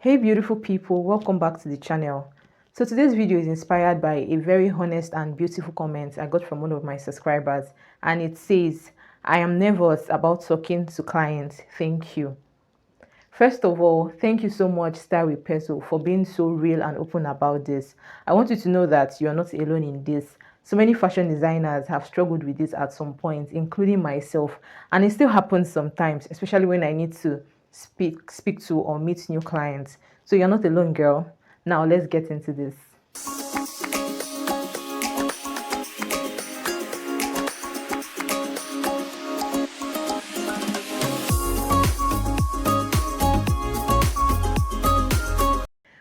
Hey beautiful people, welcome back to the channel. So today's video is inspired by a very honest and beautiful comment I got from one of my subscribers, and it says, I am nervous about talking to clients, thank you. First of all, thank you so much, Star with Peso, for being so real and open about this. I want you to know that you are not alone in this. So many fashion designers have struggled with this at some point, including myself, and it still happens sometimes, especially when I need to speak to or meet new clients. So you're not alone, girl. Now let's get into this.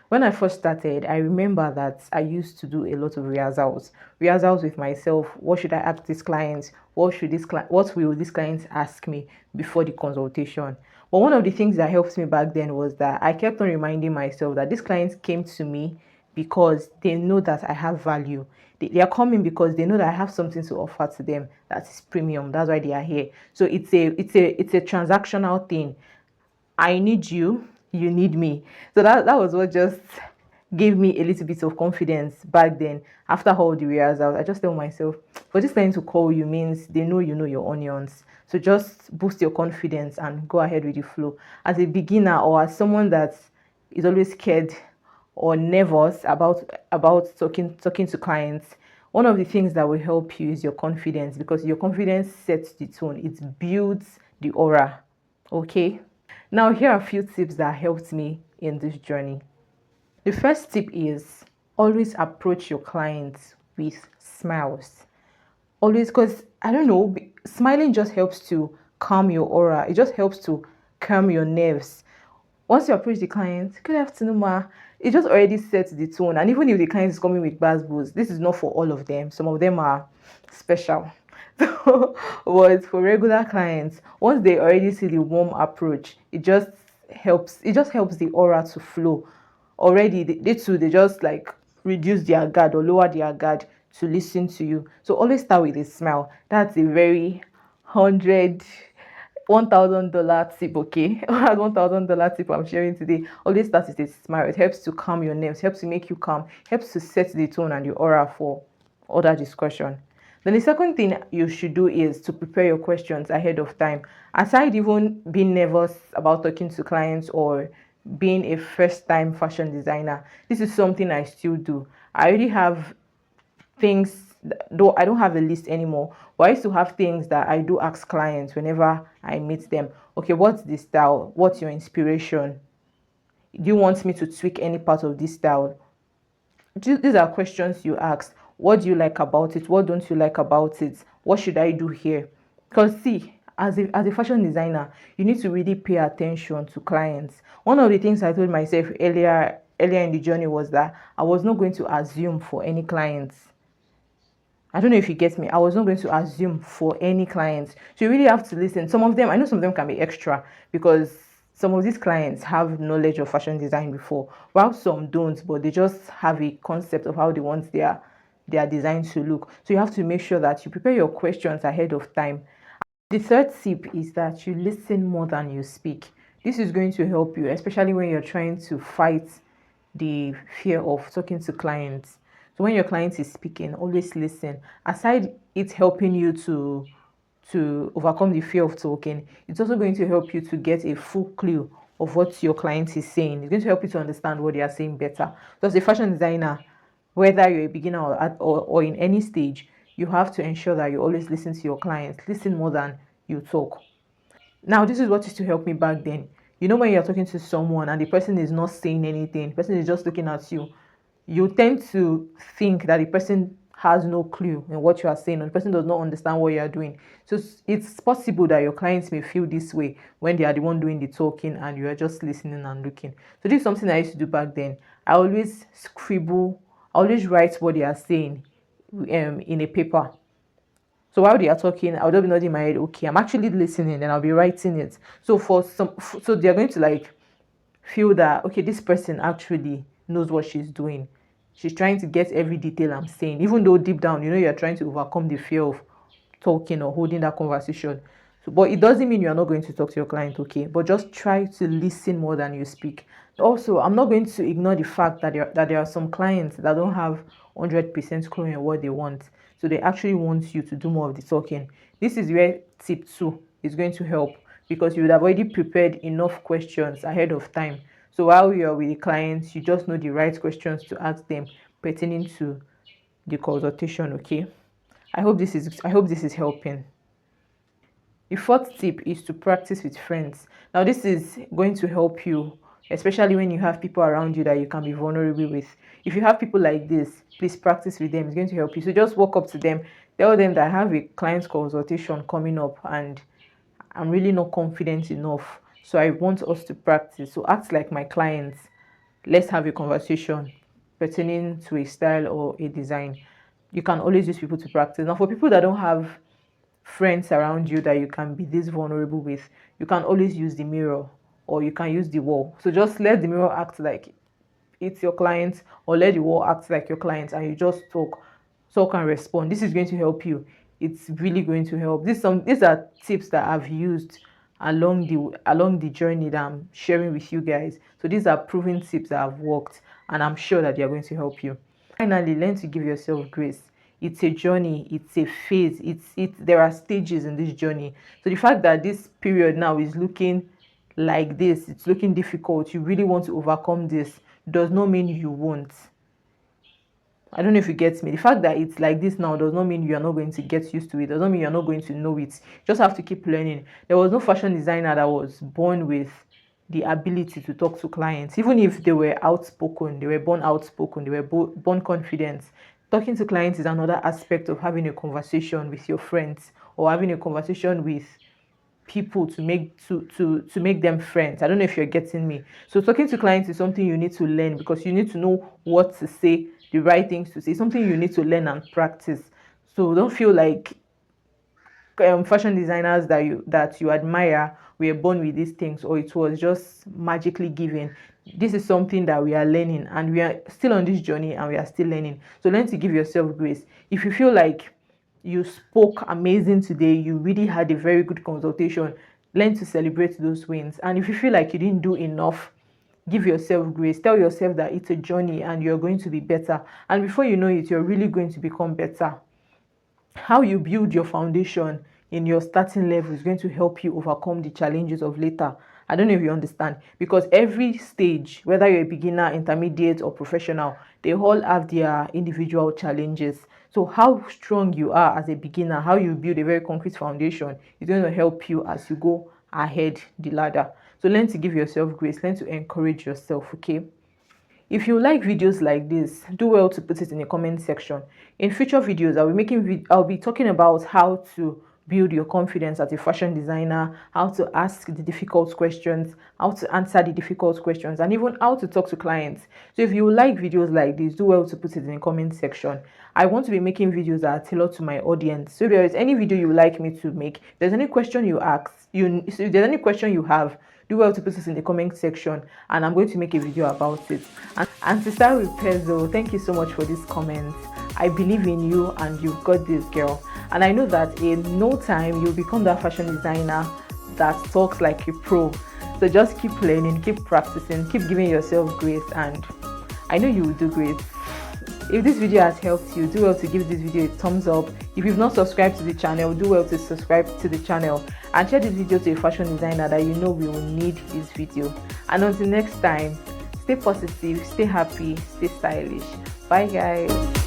When I first started, I remember that I used to do a lot of rehearsals with myself. What should I ask this client? What will this client ask me before the consultation? But one of the things that helped me back then was that I kept on reminding myself that these clients came to me because they know that I have value. They are coming because they know that I have something to offer to them that is premium. That's why they are here. So it's a transactional thing. I need you, you need me. So that was what just gave me a little bit of confidence back then. After all the rehearsals, I just tell myself, for this client to call you means they know you know your onions. So just boost your confidence and go ahead with the flow. As a beginner or as someone that is always scared or nervous about talking to clients, one of the things that will help you is your confidence, because your confidence sets the tone. It builds the aura. Okay. Now, here are a few tips that helped me in this journey. The first tip is always approach your clients with smiles. Always, because I don't know, smiling just helps to calm your aura. It just helps to calm your nerves. Once you approach the client, good afternoon, ma. It just already sets the tone. And even if the client is coming with buzz, this is not for all of them. Some of them are special. But for regular clients, once they already see the warm approach, it just helps. It just helps the aura to flow. Already, they just like reduce their guard or lower their guard to listen to you. So always start with a smile. That's a very 1,000 $1,000 tip, okay? $1,000 tip I'm sharing today. Always start with a smile. It helps to calm your nerves, helps to make you calm, helps to set the tone and the aura for other discussion. Then the second thing you should do is to prepare your questions ahead of time. Aside even being nervous about talking to clients or being a first-time fashion designer, this is something I still do. I already have things, though I don't have a list anymore, but I used to have things that I do ask clients whenever I meet them. Okay, what's the style? What's your inspiration? Do you want me to tweak any part of this style? These are questions you ask. What do you like about it? What don't you like about it? What should I do here? Because see, as a fashion designer, you need to really pay attention to clients. One of the things I told myself earlier in the journey was that I was not going to assume for any clients. I don't know if you get me. I was not going to assume for any clients. So you really have to listen. Some of them, I know some of them can be extra because some of these clients have knowledge of fashion design before, while some don't, but they just have a concept of how they want their design to look. So you have to make sure that you prepare your questions ahead of time. The third tip is that you listen more than you speak. This is going to help you, especially when you're trying to fight the fear of talking to clients. So when your client is speaking, always listen. Aside it helping you to overcome the fear of talking, it's also going to help you to get a full clue of what your client is saying. It's going to help you to understand what they are saying better. So as a fashion designer, whether you're a beginner or in any stage, you have to ensure that you always listen to your clients. Listen more than you talk. Now, this is what used to help me back then. You know, when you're talking to someone and the person is not saying anything, the person is just looking at you, you tend to think that the person has no clue in what you are saying, or the person does not understand what you are doing. So it's possible that your clients may feel this way when they are the one doing the talking and you are just listening and looking. So this is something I used to do back then. I always scribble, I always write what they are saying in a paper. So while they are talking, I'll just be nodding my head, okay, I'm actually listening, and I'll be writing it. So they're going to like feel that, okay, this person actually knows what she's doing. She's trying to get every detail I'm saying, even though deep down, you're trying to overcome the fear of talking or holding that conversation. But it doesn't mean you're not going to talk to your client, okay? But just try to listen more than you speak. Also, I'm not going to ignore the fact that there are some clients that don't have 100% clue in what they want. So they actually want you to do more of the talking. This is where tip 2 is going to help, because you would have already prepared enough questions ahead of time. So while you're with the clients, you just know the right questions to ask them pertaining to the consultation, okay? I hope this is helping. The fourth tip is to practice with friends. Now, this is going to help you, especially when you have people around you that you can be vulnerable with. If you have people like this, please practice with them. It's going to help you. So just walk up to them, tell them that I have a client consultation coming up and I'm really not confident enough. So I want us to practice. So act like my clients. Let's have a conversation pertaining to a style or a design. You can always use people to practice. Now, for people that don't have friends around you that you can be this vulnerable with, you can always use the mirror or you can use the wall. So just let the mirror act like it's your client, or let the wall act like your client, and you just talk and respond. This is going to help you. It's really going to help. These are tips that I've used along the journey that I'm sharing with you guys. So these are proven tips that have worked, and I'm sure that they are going to help you. Finally, learn to give yourself grace. It's a journey, it's a phase, there are stages in this journey. So the fact that this period now is looking like this, it's looking difficult, you really want to overcome this, does not mean you won't. I don't know if you get me. The fact that it's like this now does not mean you're not going to get used to it, does not mean you're not going to know it. You just have to keep learning. There was no fashion designer that was born with the ability to talk to clients. Even if they were outspoken, they were born outspoken, they were born confident. Talking to clients is another aspect of having a conversation with your friends, or having a conversation with people to make them friends. I don't know if you're getting me. So talking to clients is something you need to learn, because you need to know what to say, the right things to say, something you need to learn and practice. So don't feel like fashion designers that you admire were born with these things, or it was just magically given. This is something that we are learning, and we are still on this journey, and we are still learning. So learn to give yourself grace. If you feel like you spoke amazing today, you really had a very good consultation, learn to celebrate those wins. And if you feel like you didn't do enough, give yourself grace. Tell yourself that it's a journey and you're going to be better, and before you know it, you're really going to become better. How you build your foundation in your starting level is going to help you overcome the challenges of later. I don't know if you understand, because every stage, whether you're a beginner, intermediate, or professional, they all have their individual challenges. So how strong you are as a beginner, how you build a very concrete foundation, is going to help you as you go ahead the ladder. So learn to give yourself grace, learn to encourage yourself, okay? If you like videos like this, do well to put it in the comment section. In future videos, I'll be talking about how to build your confidence as a fashion designer, how to ask the difficult questions, how to answer the difficult questions, and even how to talk to clients. So if you like videos like this, do well to put it in the comment section. I want to be making videos that are tailored to my audience. So if there is any video you would like me to make, if there's any question you if there's any question you have, do well to put it in the comment section, and I'm going to make a video about it. And to start with Pezzo, thank you so much for this comment. I believe in you, and you've got this, girl. And I know that in no time you'll become that fashion designer that talks like a pro. So just keep learning, keep practicing, keep giving yourself grace, and I know you will do great. If this video has helped you, do well to give this video a thumbs up. If you've not subscribed to the channel, do well to subscribe to the channel, and share this video to a fashion designer that you know will need this video. And until next time, stay positive, stay happy, stay stylish. Bye guys.